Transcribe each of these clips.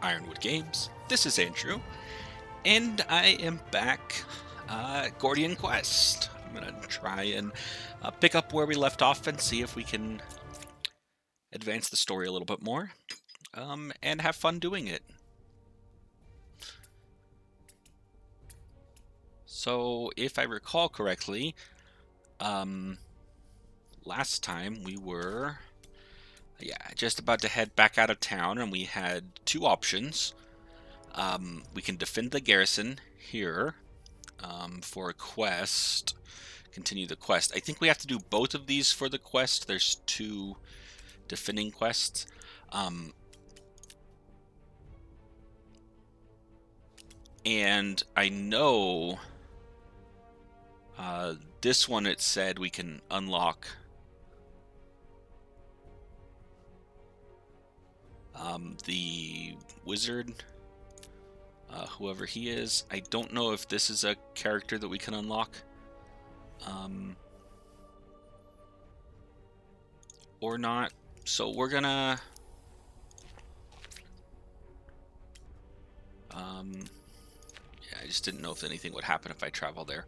Ironwood Games. This is Andrew, and I am back at Gordian Quest. I'm going to try and pick up where we left off and see if we can advance the story a little bit more and have fun doing it. So, if I recall correctly, last time we were just about to head back out of town, and we had two options. We can defend the garrison here for a quest, continue the quest. I think we have to do both of these for the quest. There's two defending quests. And I know this one, it said we can unlock the wizard, whoever he is. I don't know if this is a character that we can unlock or not. So we're gonna I just didn't know if anything would happen if I travel there.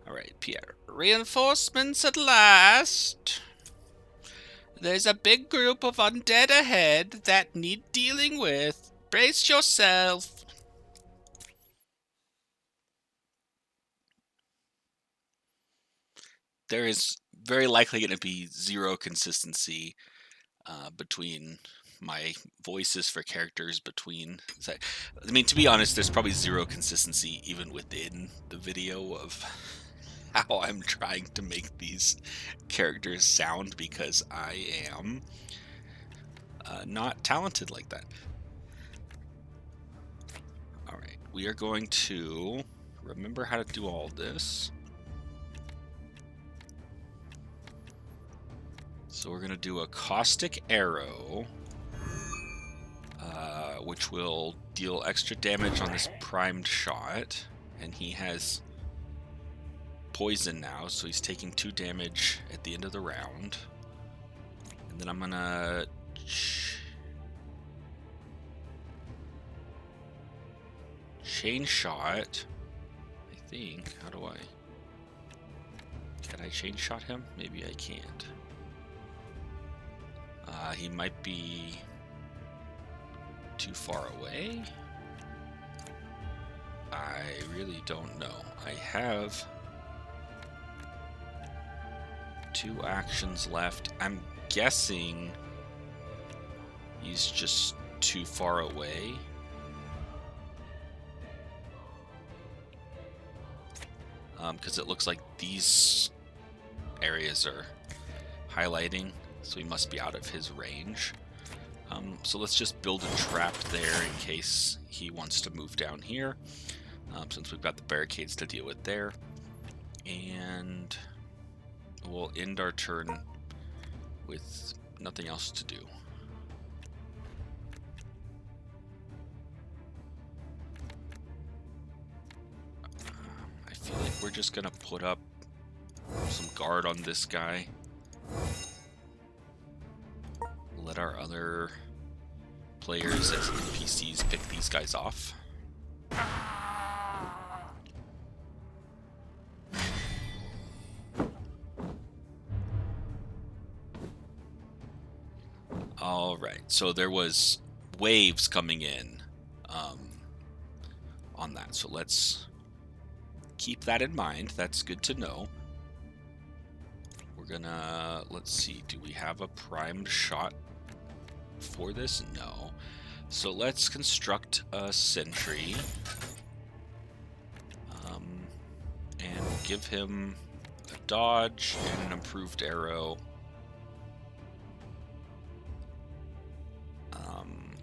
Alright, Pierre. Reinforcements at last! There's a big group of undead ahead that need dealing with. Brace yourself! There is very likely going to be zero consistency between my voices for characters I mean, to be honest, there's probably zero consistency even within the video of how I'm trying to make these characters sound, because I am not talented like that. Alright, we are going to remember how to do all this. So we're going to do a caustic arrow, which will deal extra damage on this primed shot. And he has poison now, so he's taking 2 damage at the end of the round. And then I'm going to chain shot, I think. How do I... Can I chain shot him? Maybe I can't. He might be too far away. I really don't know. I have 2 actions left. I'm guessing he's just too far away. Because it looks like these areas are highlighting, so he must be out of his range. So let's just build a trap there in case he wants to move down here, since we've got the barricades to deal with there. And we'll end our turn with nothing else to do. I feel like we're just gonna put up some guard on this guy. Let our other players as NPCs pick these guys off. Alright, so there was waves coming in on that, so let's keep that in mind. That's good to know. We're gonna, let's see, do we have a primed shot for this? No. So let's construct a sentry and give him a dodge and an improved arrow,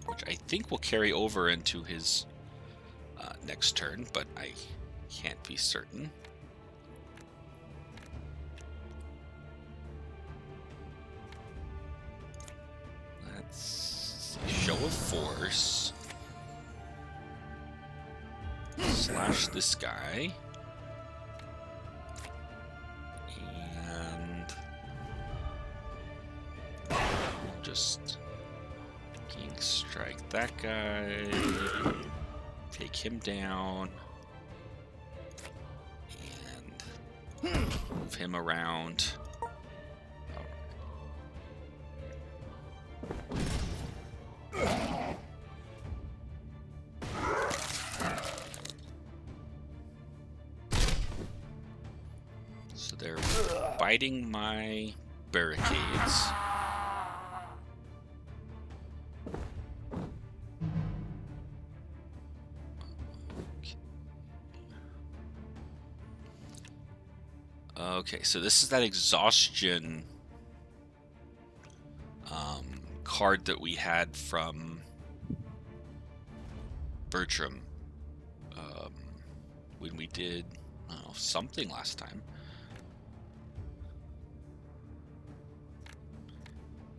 which I think will carry over into his next turn, but I can't be certain. Let's see. Show of force. Slash this guy. And just King strike that guy. Take him down. And move him around. So they're biting my barricades. Okay, so this is that exhaustion card that we had from Bertram when we did something last time.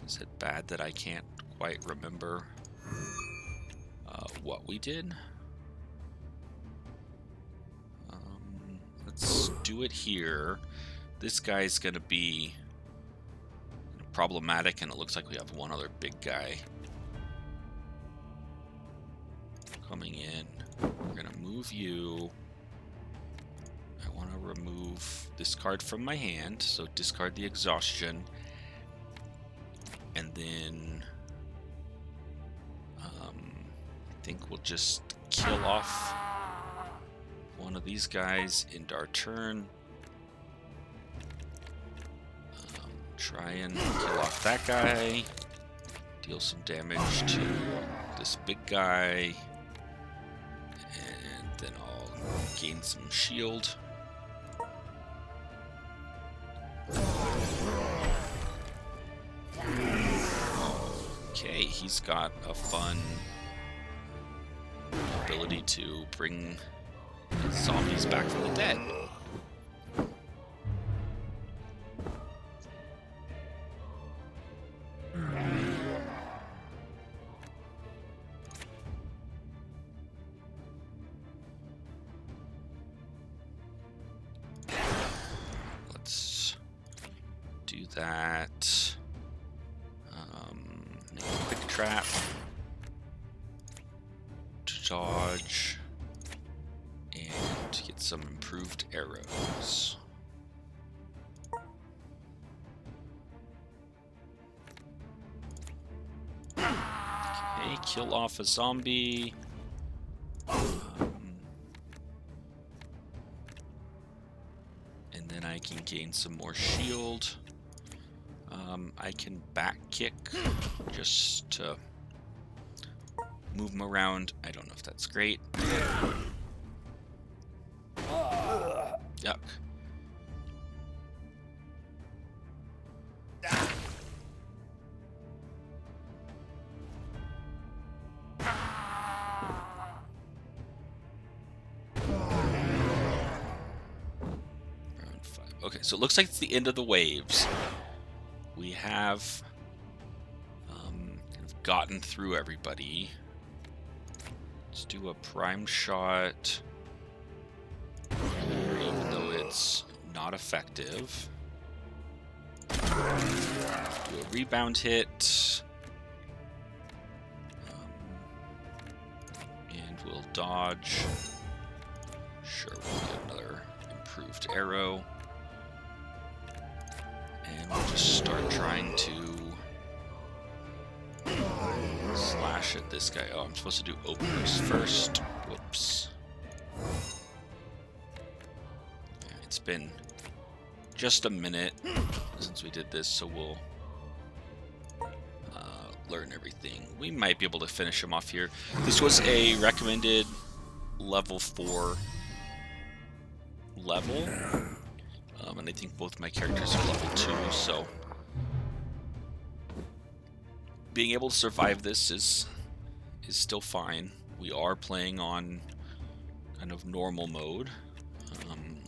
Is it bad that I can't quite remember what we did? Let's do it here. This guy's gonna be problematic, and it looks like we have one other big guy coming in. We're gonna move you. I want to remove this card from my hand, so discard the exhaustion, and then I think we'll just kill off one of these guys in our turn. Try and kill off that guy. Deal some damage to this big guy. And then I'll gain some shield. Okay, he's got a fun ability to bring zombies back from the dead. Let's do that. Make a quick trap to dodge and get some improved arrows. Okay, kill off a zombie. And then I can gain some more shield. I can back kick just to move him around. I don't know if that's great. Yuck. Round 5. Okay, so it looks like it's the end of the waves. We have kind of gotten through everybody. Let's do a prime shot here, even though it's not effective. Do a rebound hit. And we'll dodge. Sure, we'll get another improved arrow. And we'll just start trying to slash at this guy. Oh, I'm supposed to do openers first. Whoops. Yeah, it's been just a minute since we did this, so we'll learn everything. We might be able to finish him off here. This was a recommended level 4 level. And I think both my characters are level 2, so being able to survive this is still fine. We are playing on kind of normal mode.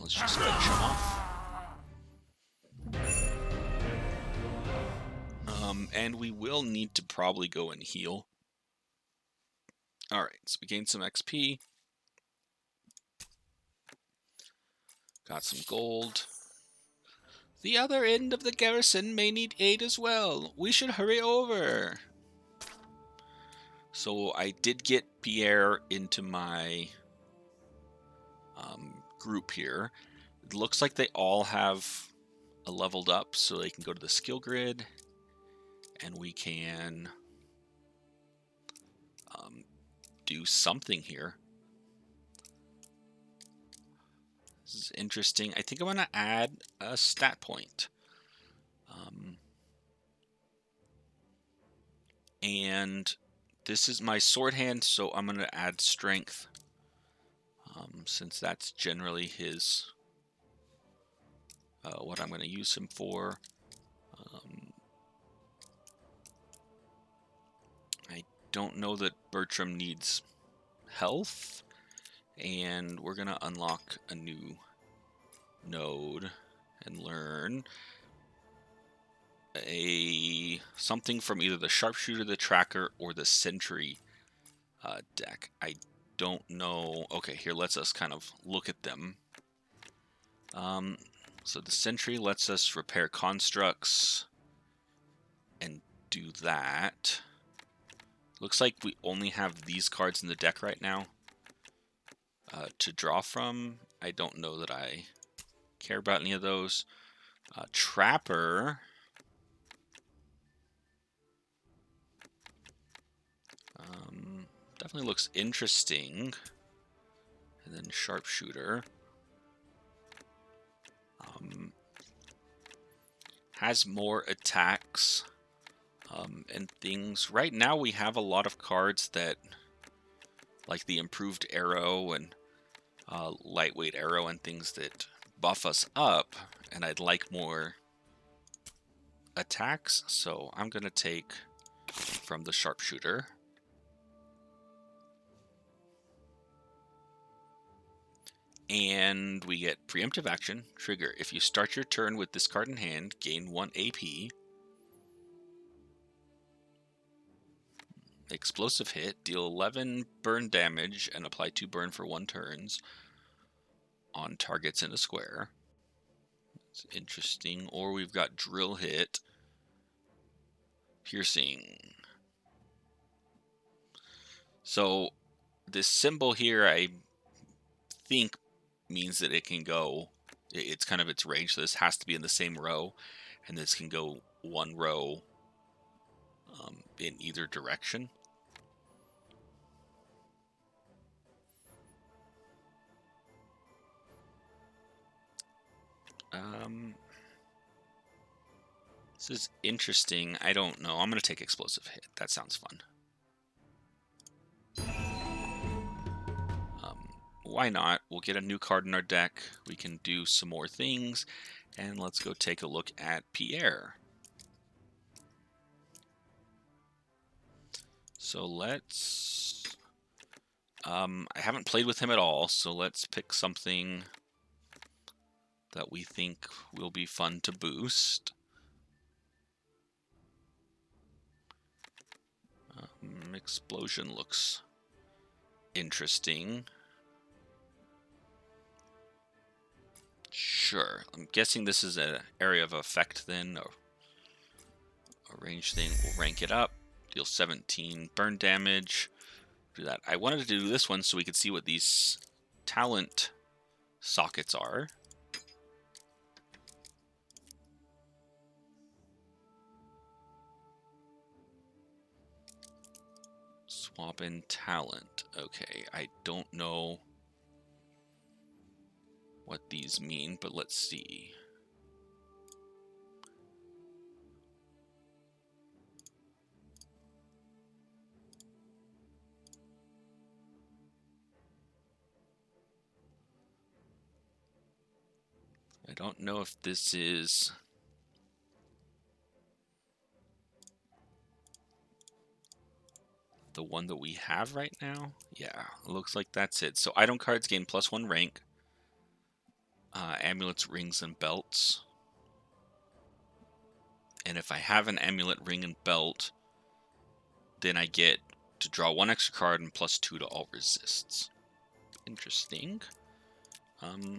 Let's just finish him off. And we will need to probably go and heal. Alright, so we gained some XP. Got some gold. The other end of the garrison may need aid as well. We should hurry over. So I did get Pierre into my group here. It looks like they all have a leveled up, so they can go to the skill grid, and we can do something here. This is interesting. I think I'm going to add a stat point. And this is my sword hand, so I'm going to add strength, since that's generally his what I'm going to use him for. I don't know that Bertram needs health, and we're going to unlock a new node and learn something from either the sharpshooter, the tracker, or the sentry deck. I don't know. Okay, here, let's us kind of look at them. So the sentry lets us repair constructs and do that. Looks like we only have these cards in the deck right now to draw from. I don't know that I care about any of those. Trapper. Definitely looks interesting. And then sharpshooter. Has more attacks and things. Right now we have a lot of cards that, like the improved arrow and lightweight arrow and things that buff us up, and I'd like more attacks, so I'm going to take from the sharpshooter. And we get preemptive action. Trigger. If you start your turn with this card in hand, gain 1 AP. Explosive hit. Deal 11 burn damage and apply 2 burn for 1 turns on targets in a square. It's interesting. Or we've got drill hit. Piercing. So this symbol here, I think, means that it can go, it's kind of its range, so this has to be in the same row, and this can go one row in either direction. This is interesting. I don't know. I'm going to take explosive hit. That sounds fun. Why not? We'll get a new card in our deck. We can do some more things. And let's go take a look at Pierre. So let's... I haven't played with him at all, so let's pick something that we think will be fun to boost. Explosion looks interesting. Sure. I'm guessing this is an area of effect then, or a range thing. We'll rank it up. Deal 17 burn damage. Do that. I wanted to do this one so we could see what these talent sockets are. Swap in talent. Okay, I don't know what these mean, but let's see. I don't know if this is the one that we have right now. Yeah, it looks like that's it. So item cards gain +1 rank. Amulets, rings, and belts. And if I have an amulet, ring, and belt, then I get to draw 1 extra card and +2 to all resists. Interesting.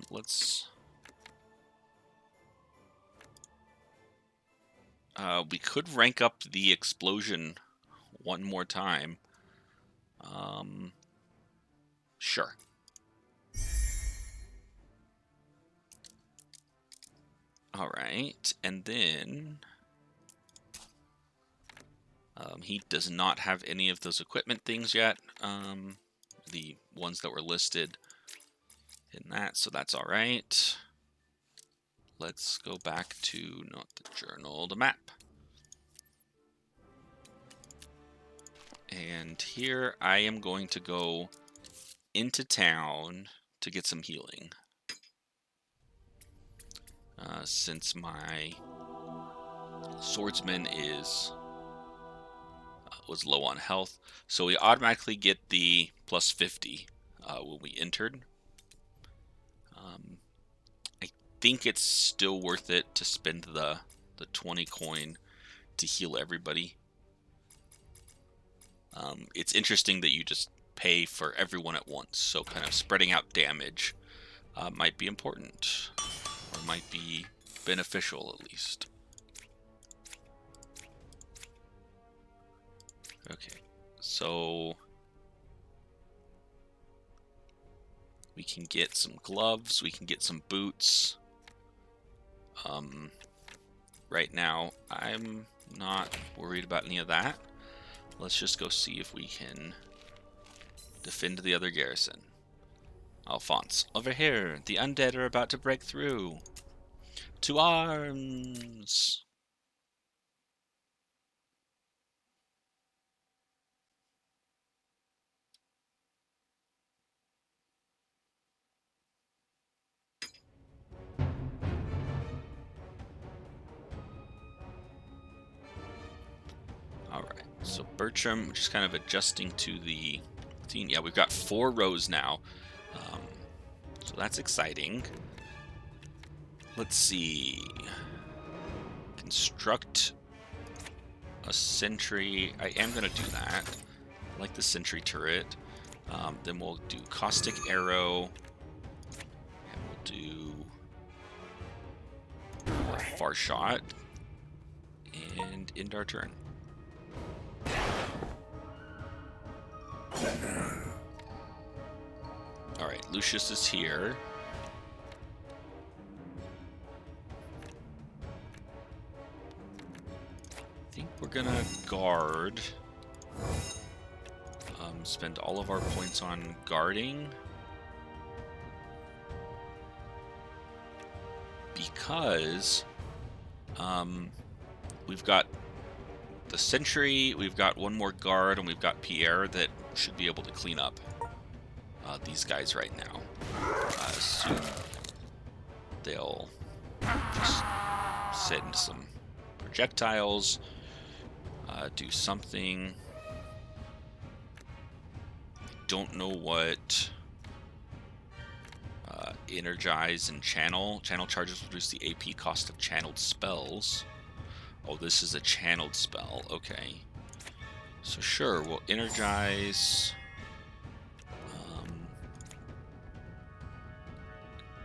Let's... we could rank up the explosion one more time. Sure. All right, and then he does not have any of those equipment things yet. The ones that were listed in that, so that's all right. Let's go back to not the journal, the map. And here I am going to go into town to get some healing. Since my swordsman was low on health, so we automatically get the plus 50 when we entered. I think it's still worth it to spend the 20 coin to heal everybody. It's interesting that you just pay for everyone at once, so kind of spreading out damage might be important, or might be beneficial at least. Okay, so we can get some gloves, we can get some boots. Right now, I'm not worried about any of that. Let's just go see if we can defend the other garrison. Alphonse, over here. The undead are about to break through. To arms! Alright, so Bertram, just kind of adjusting to the scene. Yeah, we've got 4 rows now. So that's exciting. Let's see. Construct a sentry. I am going to do that. I like the sentry turret. Then we'll do caustic arrow. And we'll do far shot. And end our turn. Alright, Lucius is here. I think we're gonna guard. Spend all of our points on guarding. Because we've got the sentry, we've got one more guard, and we've got Pierre that should be able to clean up these guys right now. Soon they'll just send some projectiles, do something. I don't know what energize and channel charges reduce the AP cost of channeled spells. Oh, this is a channeled spell. Okay, so sure, we'll energize.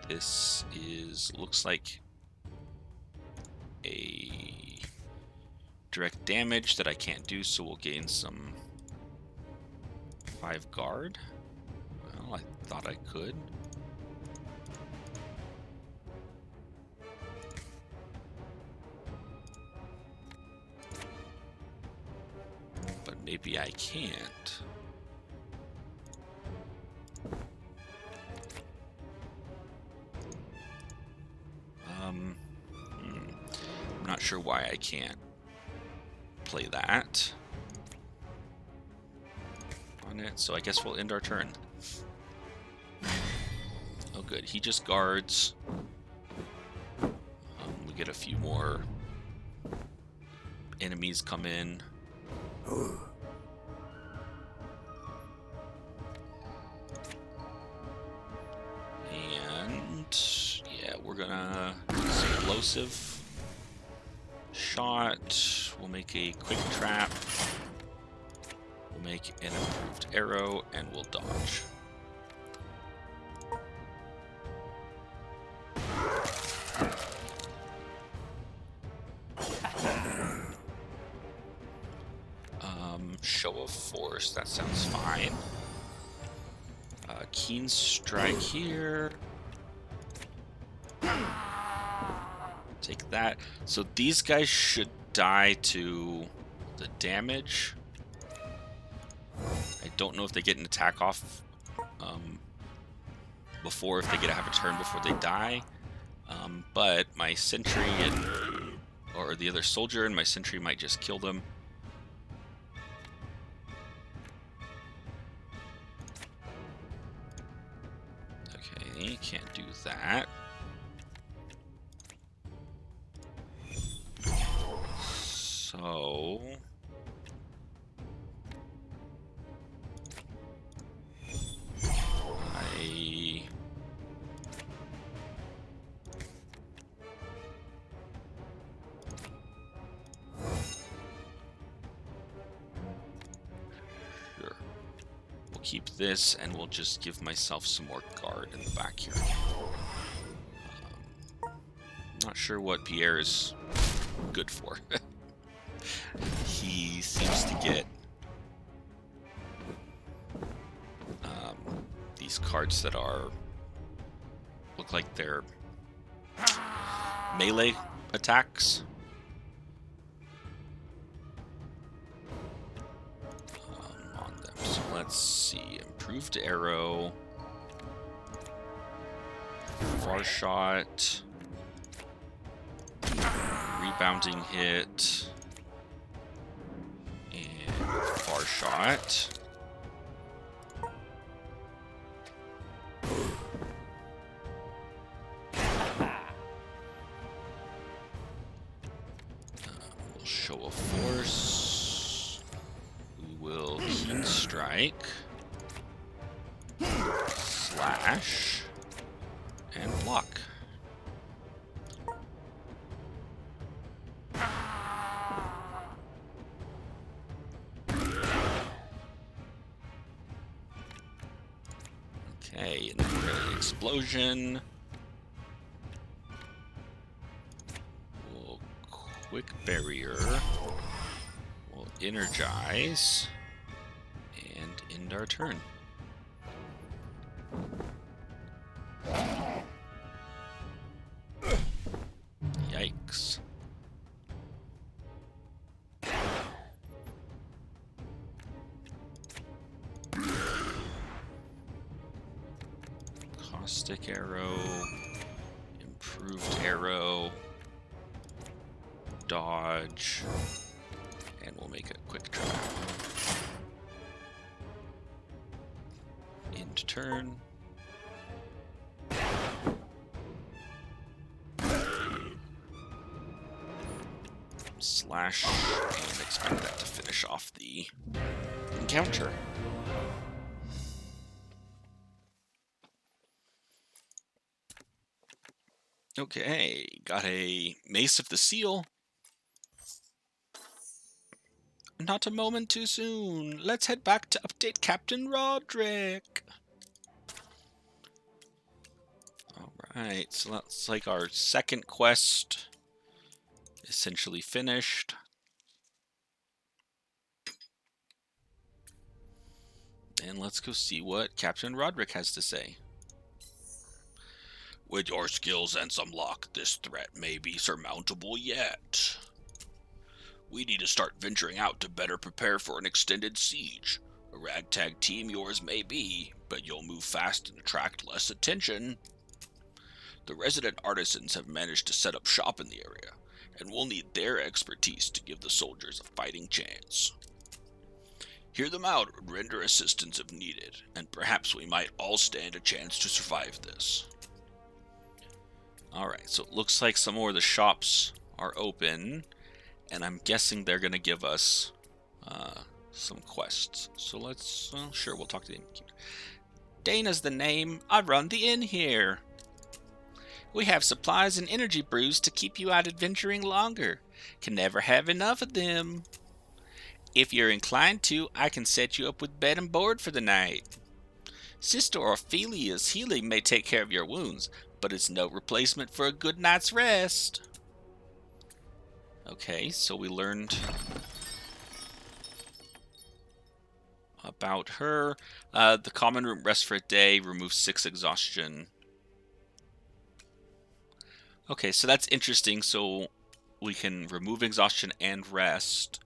This looks like a direct damage that I can't do, so we'll gain some 5 guard. Well, I thought I could. But maybe I can't. I'm not sure why I can't play that on it, so I guess we'll end our turn. Oh good, he just guards. We get a few more enemies come in. And yeah, we're gonna explosive shot. We'll make a quick trap. We'll make an improved arrow, and we'll dodge. Show of force. Force. That sounds fine. Keen Strike here. Take that. So these guys should die to the damage. I don't know if they get an attack off before, if they get to have a turn before they die. But my sentry or the other soldier and my sentry might just kill them. Okay, can't do that. So sure, we'll keep this, and we'll just give myself some more guard in the back here. Not sure what Pierre is good for. He seems to get these cards that look like they're melee attacks. On them. So let's see. Improved arrow. Far shot. Rebounding hit. And far shot. We'll show a force. We will keen strike. Slash. And block. Okay, and then explosion. We'll quick barrier. We'll energize. And end our turn. Yikes. Caustic arrow, improved arrow, dodge, and we'll make a quick trap. End turn. Slash, and expect that to finish off the encounter. Okay, got a Mace of the Seal. Not a moment too soon. Let's head back to update Captain Roderick. Alright, so that's like our second quest essentially finished. And let's go see what Captain Roderick has to say. With your skills and some luck, this threat may be surmountable yet. We need to start venturing out to better prepare for an extended siege. A ragtag team yours may be, but you'll move fast and attract less attention. The resident artisans have managed to set up shop in the area, and we'll need their expertise to give the soldiers a fighting chance. Hear them out and render assistance if needed, and perhaps we might all stand a chance to survive this. Alright, so it looks like some more of the shops are open, and I'm guessing they're going to give us some quests. So let's, sure, we'll talk to the innkeeper. Dana's the name. I run the inn here. We have supplies and energy brews to keep you out adventuring longer. Can never have enough of them. If you're inclined to, I can set you up with bed and board for the night. Sister Ophelia's healing may take care of your wounds, but it's no replacement for a good night's rest. Okay, so we learned about her. The common room rests for a day, removes 6 exhaustion. Okay, so that's interesting. So we can remove exhaustion and rest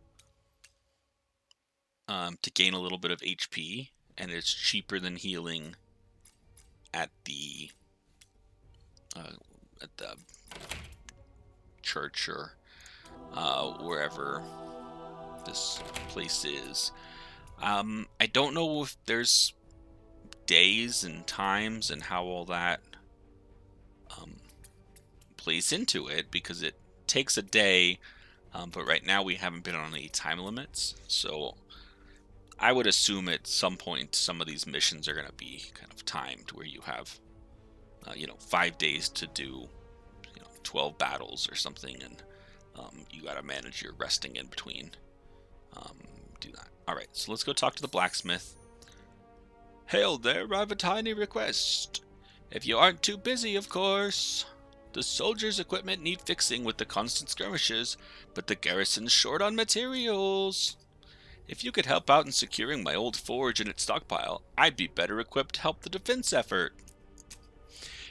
to gain a little bit of HP, and it's cheaper than healing at the church or wherever this place is. I don't know if there's days and times and how all that plays into it, because it takes a day, but right now we haven't been on any time limits, so I would assume at some point some of these missions are going to be kind of timed, where you have 5 days to do 12 battles or something, and you got to manage your resting in between. Do that. All right, so let's go talk to the blacksmith. Hail there, I have a tiny request. If you aren't too busy, of course. The soldiers' equipment need fixing with the constant skirmishes, but the garrison's short on materials. If you could help out in securing my old forge and its stockpile, I'd be better equipped to help the defense effort.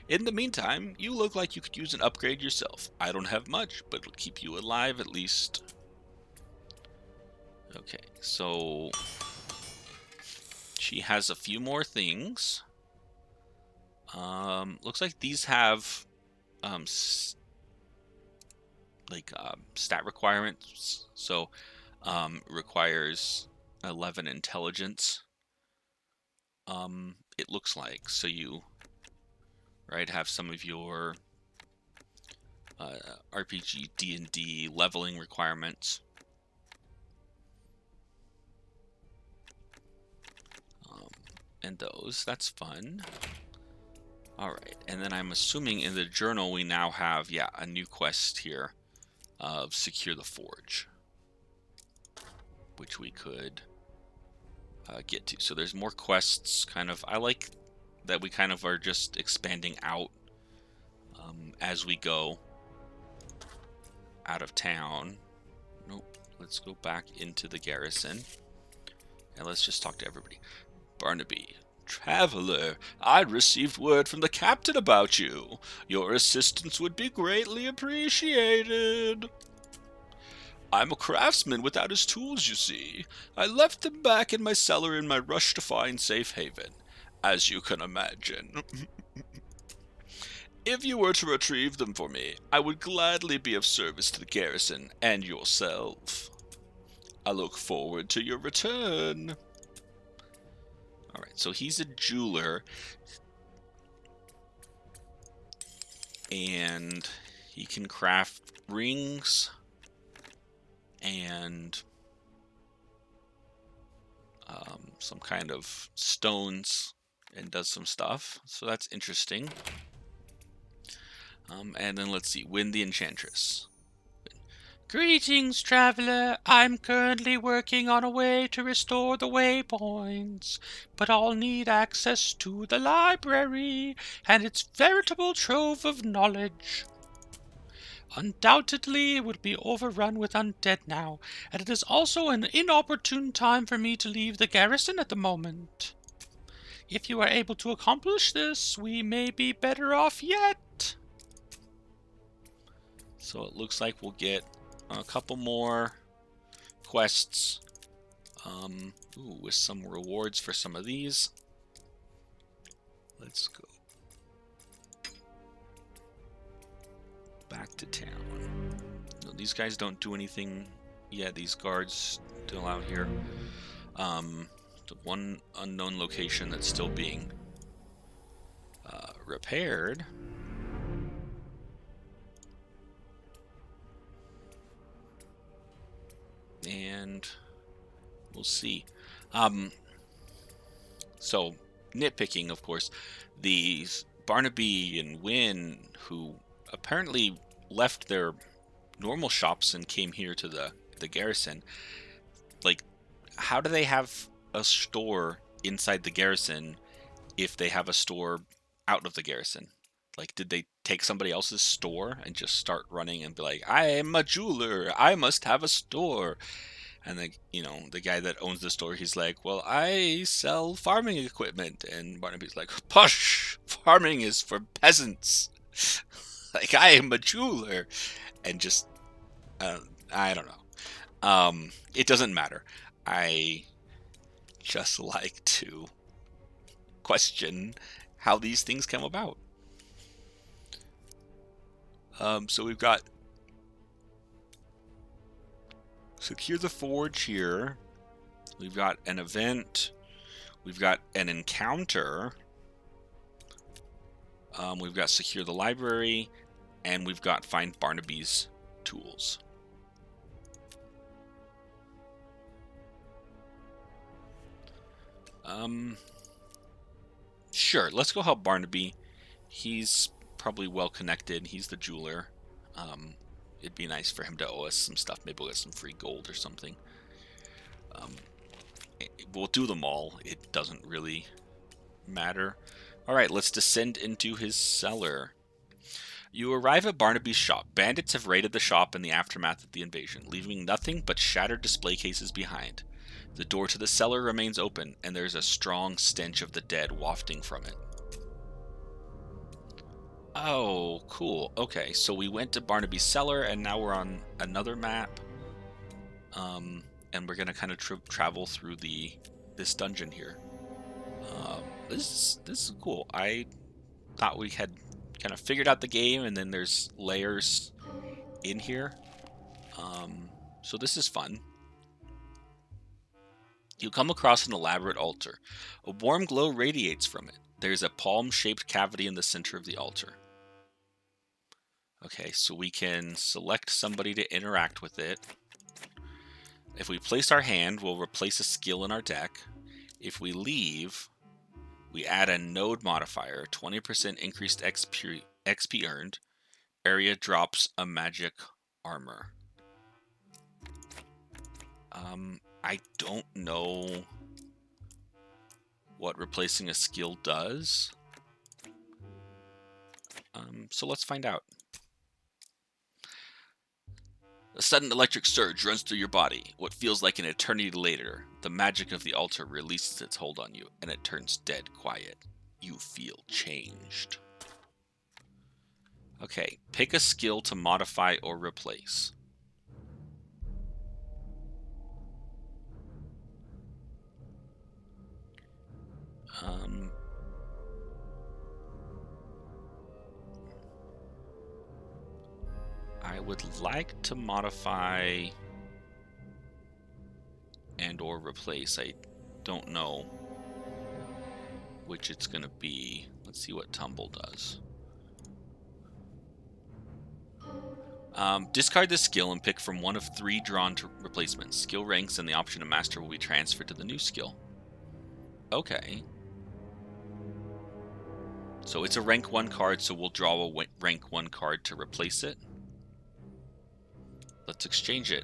In the meantime, you look like you could use an upgrade yourself. I don't have much, but it'll keep you alive at least. Okay, so she has a few more things. Looks like these have stat requirements. So requires 11 intelligence. It looks like, so you have some of your RPG D&D leveling requirements. And that's fun. Alright, and then I'm assuming in the journal we now have, a new quest here of Secure the Forge, which we could get to. So there's more quests, kind of. I like that we kind of are just expanding out as we go out of town. Nope, let's go back into the garrison, and let's just talk to everybody. Barnaby. Traveler, I received word from the captain about you. Your assistance would be greatly appreciated. I'm a craftsman without his tools, you see. I left them back in my cellar in my rush to find safe haven, as you can imagine. If you were to retrieve them for me, I would gladly be of service to the garrison and yourself. I look forward to your return. Alright, so he's a jeweler, and he can craft rings and some kind of stones, and does some stuff, so that's interesting. And then let's see, Win the Enchantress. Greetings, traveler. I'm currently working on a way to restore the waypoints, but I'll need access to the library and its veritable trove of knowledge. Undoubtedly, it would be overrun with undead now, and it is also an inopportune time for me to leave the garrison at the moment. If you are able to accomplish this, we may be better off yet. So it looks like we'll get a couple more quests with some rewards for some of these. Let's go back to town. No, these guys don't do anything. Yeah, these guards still out here. The one unknown location that's still being repaired. And we'll see. So, nitpicking, of course, these Barnaby and Wynn, who apparently left their normal shops and came here to the garrison, like, how do they have a store inside the garrison if they have a store out of the garrison? Like, did they take somebody else's store and just start running and be like, I am a jeweler, I must have a store? And the guy that owns the store, he's like, well, I sell farming equipment. And Barnaby's like, push, farming is for peasants. Like, I am a jeweler. And just, I don't know. It doesn't matter. I just like to question how these things come about. So we've got secure the forge here. We've got an event. We've got an encounter. We've got secure the library, and we've got find Barnaby's tools. Sure, let's go help Barnaby. He's probably well connected. He's the jeweler. It'd be nice for him to owe us some stuff. Maybe we'll get some free gold or something. We'll do them all. It doesn't really matter. All right, let's descend into his cellar. You arrive at Barnaby's shop. Bandits have raided the shop in the aftermath of the invasion, leaving nothing but shattered display cases behind. The door to the cellar remains open, and there's a strong stench of the dead wafting from it. Oh, cool. Okay, so we went to Barnaby's cellar, and now we're on another map. And we're gonna kind of travel through this dungeon here. This is cool. I thought we had kind of figured out the game, and then there's layers in here. So this is fun. You come across an elaborate altar. A warm glow radiates from it. There's a palm-shaped cavity in the center of the altar. Okay, so we can select somebody to interact with it. If we place our hand, we'll replace a skill in our deck. If we leave, we add a node modifier, 20% increased XP earned. Area drops a magic armor. I don't know what replacing a skill does. So let's find out. A sudden electric surge runs through your body. What feels like an eternity later, the magic of the altar releases its hold on you, and it turns dead quiet. You feel changed. Okay, pick a skill to modify or replace. I would like to modify and or replace. I don't know which it's going to be. Let's see what Tumble does. Discard this skill and pick from one of 3 drawn replacements. Skill ranks and the option to master will be transferred to the new skill. Okay. So it's a rank 1 card, so we'll draw a rank 1 card to replace it. Let's exchange it.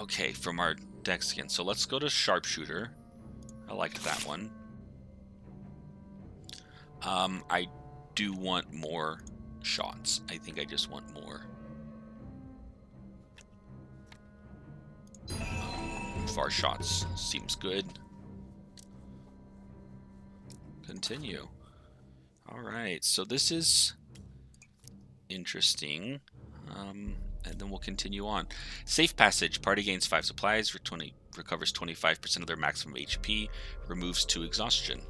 Okay, from our deck skin. So let's go to Sharpshooter. I liked that one. I do want more shots. I think I just want more. Far shots seems good. Continue. All right, so this is interesting. And then we'll continue on. Safe passage. Party gains 5 supplies. Recovers 25% of their maximum HP. Removes 2 exhaustion.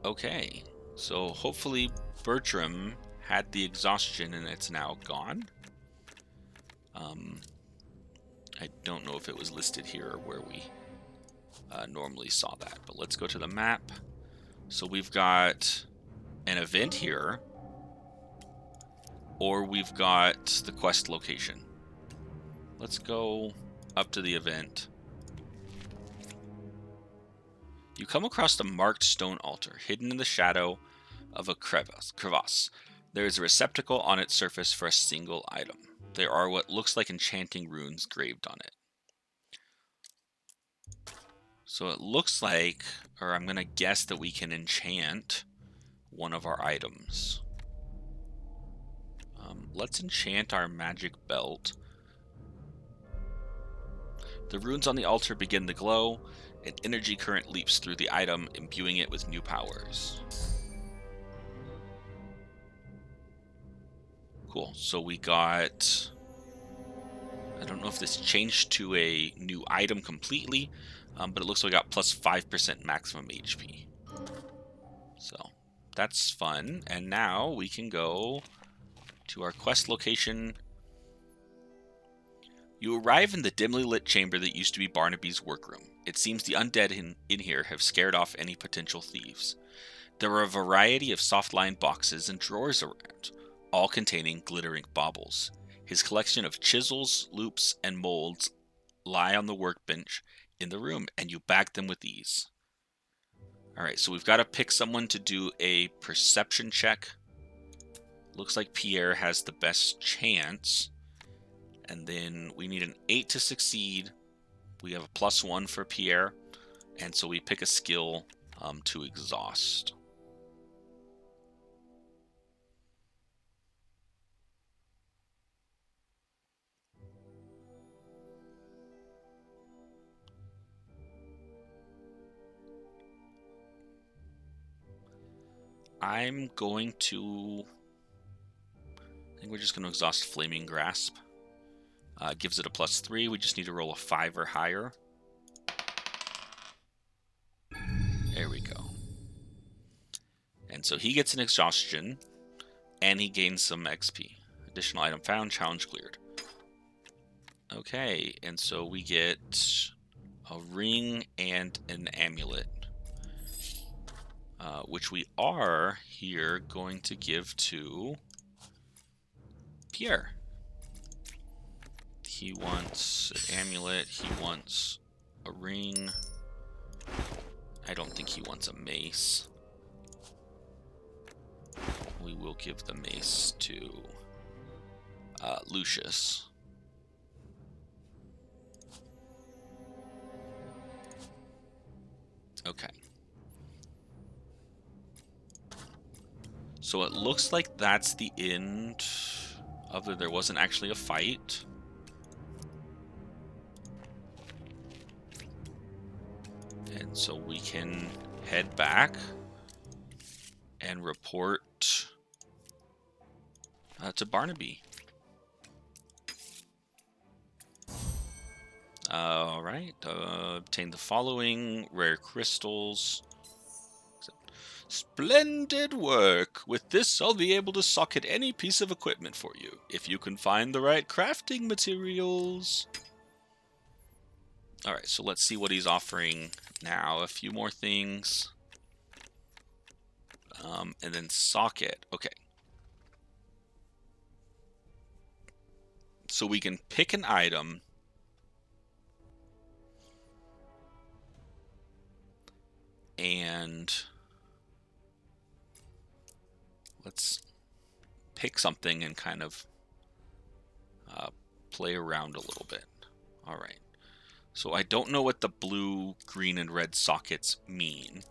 Okay. So hopefully Bertram had the exhaustion and it's now gone. I don't know if it was listed here or where we normally saw that. But let's go to the map. So we've got an event here. Or we've got the quest location. Let's go up to the event. You come across the marked stone altar, hidden in the shadow of a crevasse. There is a receptacle on its surface for a single item. There are what looks like enchanting runes graved on it. So it looks like, or I'm going to guess that we can enchant one of our items. let's enchant our magic belt. The runes on the altar begin to glow. An energy current leaps through the item, imbuing it with new powers. Cool. So we got... I don't know if this changed to a new item completely, but it looks like we got plus 5% maximum HP. So that's fun. And now we can go to our quest location. You arrive in the dimly lit chamber that used to be Barnaby's workroom. It seems the undead in here have scared off any potential thieves. There are a variety of soft-lined boxes and drawers around, all containing glittering baubles. His collection of chisels, loops, and molds lie on the workbench in the room, and you bag them with ease. Alright, so we've got to pick someone to do a perception check. Looks like Pierre has the best chance. And then we need an 8 to succeed. We have a +1 for Pierre. And so we pick a skill to exhaust. I'm going to... I think we're just going to exhaust Flaming Grasp. Gives it a +3. We just need to roll a 5 or higher. There we go. And so he gets an exhaustion, and he gains some XP. Additional item found, challenge cleared. Okay, and so we get a ring and an amulet, which we are here going to give to Pierre. He wants an amulet, he wants a ring. I don't think he wants a mace. We will give the mace to Lucius. Okay. So it looks like that's the end of it. There wasn't actually a fight. And so we can head back and report to Barnaby. Alright, obtain the following rare crystals. Splendid work! With this, I'll be able to socket any piece of equipment for you, if you can find the right crafting materials. Alright, so let's see what he's offering now. A few more things. And then socket. Okay. So we can pick an item. And let's pick something and kind of play around a little bit. All right. So I don't know what the blue, green, and red sockets mean.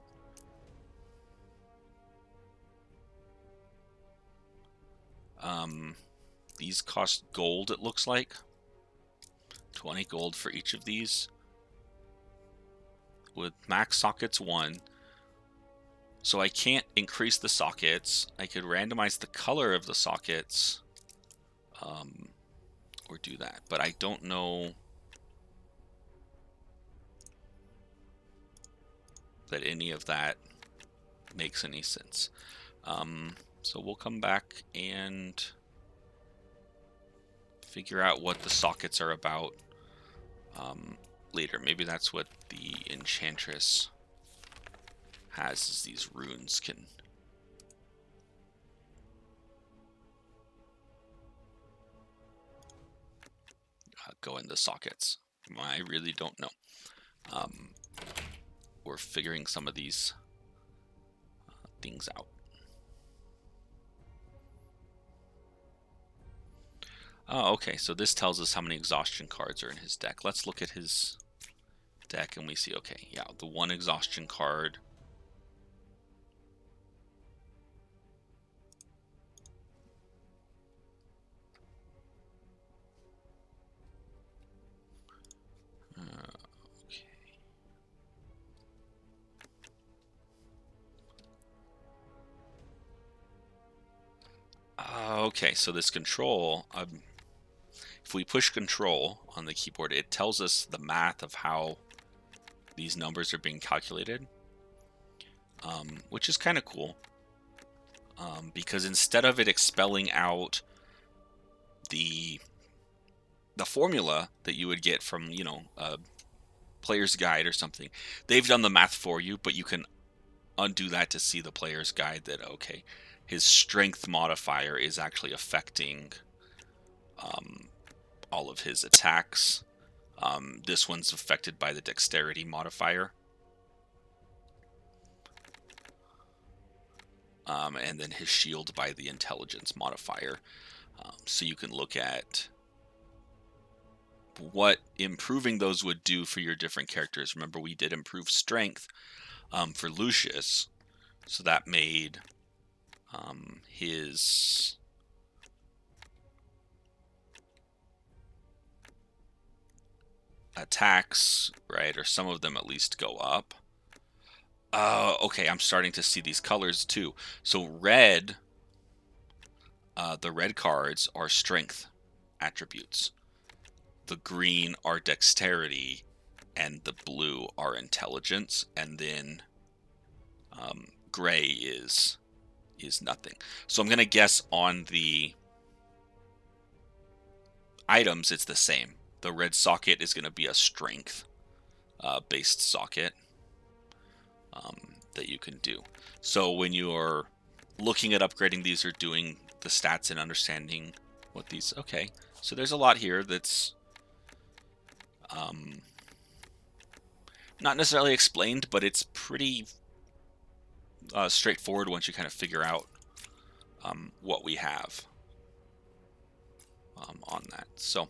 These cost gold, it looks like. 20 gold for each of these. With max sockets 1. So I can't increase the sockets. I could randomize the color of the sockets. Or do that. But I don't know that any of that makes any sense. So we'll come back and figure out what the sockets are about later. Maybe that's what the Enchantress has, is these runes can go into sockets. I really don't know. We're figuring some of these things out. Oh, okay, so this tells us how many exhaustion cards are in his deck. Let's look at his deck and we see, okay, yeah, the 1 exhaustion card. Okay, so this control, if we push control on the keyboard, it tells us the math of how these numbers are being calculated, which is kind of cool. Because instead of it expelling out the formula that you would get from, you know, a player's guide or something, they've done the math for you, but you can undo that to see the player's guide that, okay, his strength modifier is actually affecting all of his attacks. This one's affected by the dexterity modifier. And then his shield by the intelligence modifier. So you can look at what improving those would do for your different characters. Remember, we did improve strength for Lucius, so that made his attacks, right, or some of them at least, go up. Okay, I'm starting to see these colors too. So red, the red cards are strength attributes. The green are dexterity, and the blue are intelligence, and then gray is nothing. So I'm gonna guess on the items it's the same. The red socket is gonna be a strength based socket that you can do. So when you're looking at upgrading these or doing the stats and understanding what these, okay, so there's a lot here that's not necessarily explained, but it's pretty straightforward once you kind of figure out what we have on that. So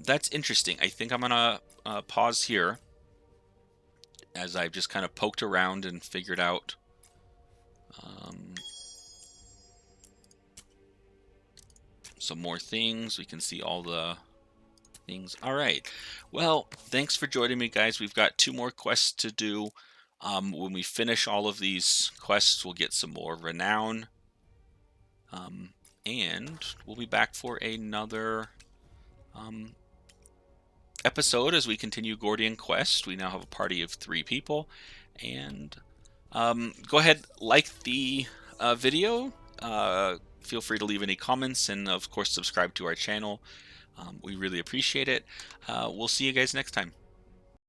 that's interesting. I think I'm gonna pause here as I've just kind of poked around and figured out some more things. We can see all the things. All right. Well, thanks for joining me, guys. We've got 2 more quests to do. When we finish all of these quests, we'll get some more renown. And we'll be back for another episode as we continue Gordian Quest. We now have a party of 3 people. And go ahead, like the video. Feel free to leave any comments, and of course subscribe to our channel. We really appreciate it. We'll see you guys next time.